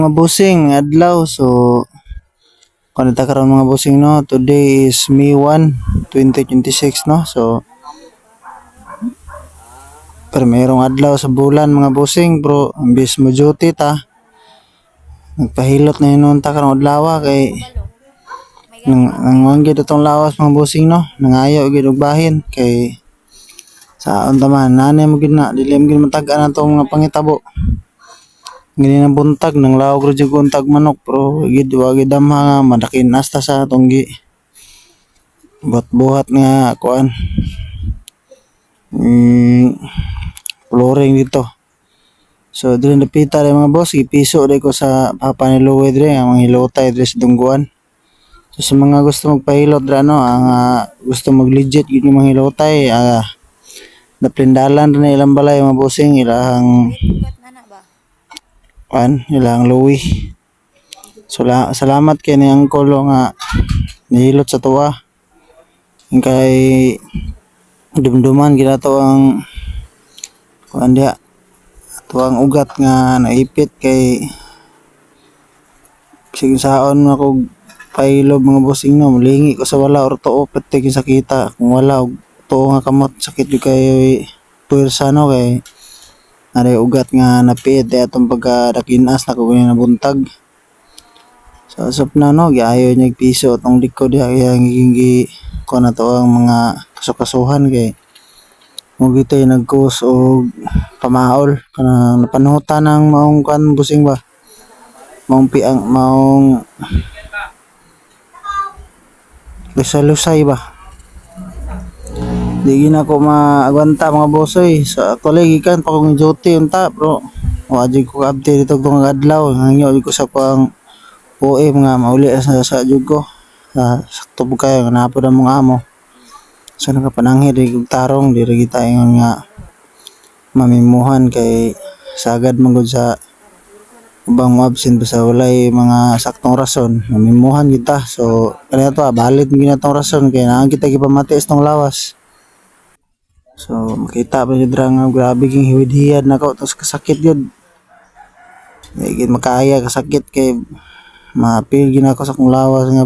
Mga bossing, adlaw. So, kung karon mga bossing no, today is May 1, 2026 no. So, pero mayroong adlaw sa bulan mga bossing bro. Imbis mo duty ta. Nagpahilot na yun ta karong adlaw kay nang gid itong lawas mga bossing no. Nangayo gid og bahin kay saon ta man nanay mo gid na dilim gid matag-an atong mga pangitabo. Gini na buntag nang lawag ro jud untag manok pero gid wa gid damha nga madakinas ta sa atong gi buhat nga kuan flooring dito. So dili napita rin mga boss, ipiso rin ko sa papa ni Louie dre ang mga hilotay dre sa Dungguan. So sa mga gusto magpahilot dra no, ang gusto mag legit gid yung mga hilotay, naplindalan rin na ilang balay mga bossing ilang ilang Louie. So salamat kay ni Uncle nga nihilot sa tuwa. Kay dumduman ginato ang kuan dia tuwang ugat nga naipit kay sige saon ako pailob mga bossing no, malingi ko sa wala or tuo pati kin sakita kung wala og tuo nga kamot sakit gyud kay puwersa no kay aray ugat nga napit atong pagkadakinas na ko na buntag. So asap na no, giayo niya piso tong likod diha kaya gi kuan na to ang mga kasukasuhan kay mo gitay nagkus og pamaol kanang napanuhutan ng maong kuan busing ba maong piang maong lusay ba di na ko maagwanta mga bosoy. So actually gikan pa kong duty unta bro wa jud ko update dito tong adlaw hangyo ko sa pang OE mga mauli sa jud ko sakto po kayo napod ang mga amo. So nakapananghi di kog tarong di ra kita ingon nga mamimuhan kay sagad manggod sa ubang absent basta walay mga saktong rason mamimuhan kita. So kaya to balit ginatong rason kay naan kita gipamatiis tong lawas. So makita pa jud ra nga grabe king hiwid-hiyad nako tos kasakit jud. Di gid makaya kasakit kay mapil gid ako sa kong lawas nga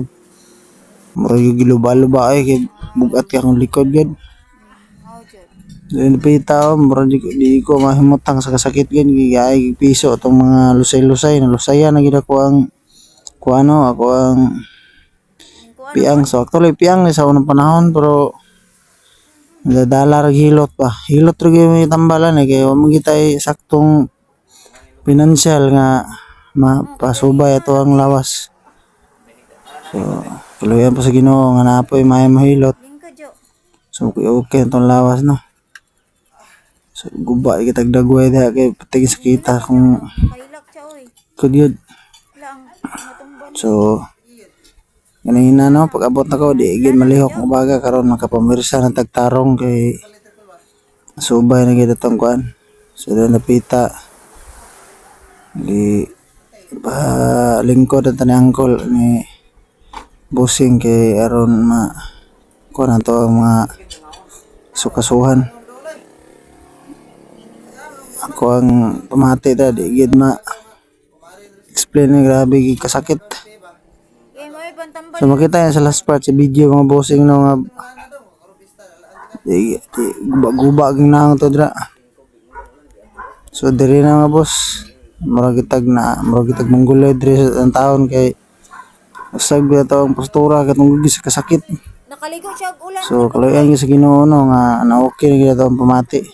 mura yung giluba-luba ay kay bugat ka kong likod gid. Then pita mura di ko mahimutang sa kasakit gid gigay piso tong mga lusay-lusay na lusayan na gid ako ang kuano ako ang piang. So actually piang ni sa unang panahon pero nadadala ra hilot pa hilot ra gyud tambalan kay wa man gitay saktong financial nga mapasubay ato ang lawas. So kaluyan pa sa Ginoo nga napoy may mahilot. So okay itong lawas no. So guba kitag dagway diha kay patay sa kita kung kudyod. So ganina no pag abot na ko di gid malihok mo baga karon makapamirsa ng tagtarong kay subay na gid atong kuan. So napita di lingkod ang tanang Uncle ni bossing kay aron kuan ato ang mga sukasuhan. Ako ang pamati da di gid explain na grabe gid kasakit. So makita yan sa last part sa video mga bossing no nga guba ging naang to dra. So diri na nga boss murag kitag mongguloy diri sa taon kay usag bitaw ang postura katong gugis kasakit. Nakaligo siya og ulan. So kaluyan gyud sa Ginoo no nga na okay na gyud ang pamati.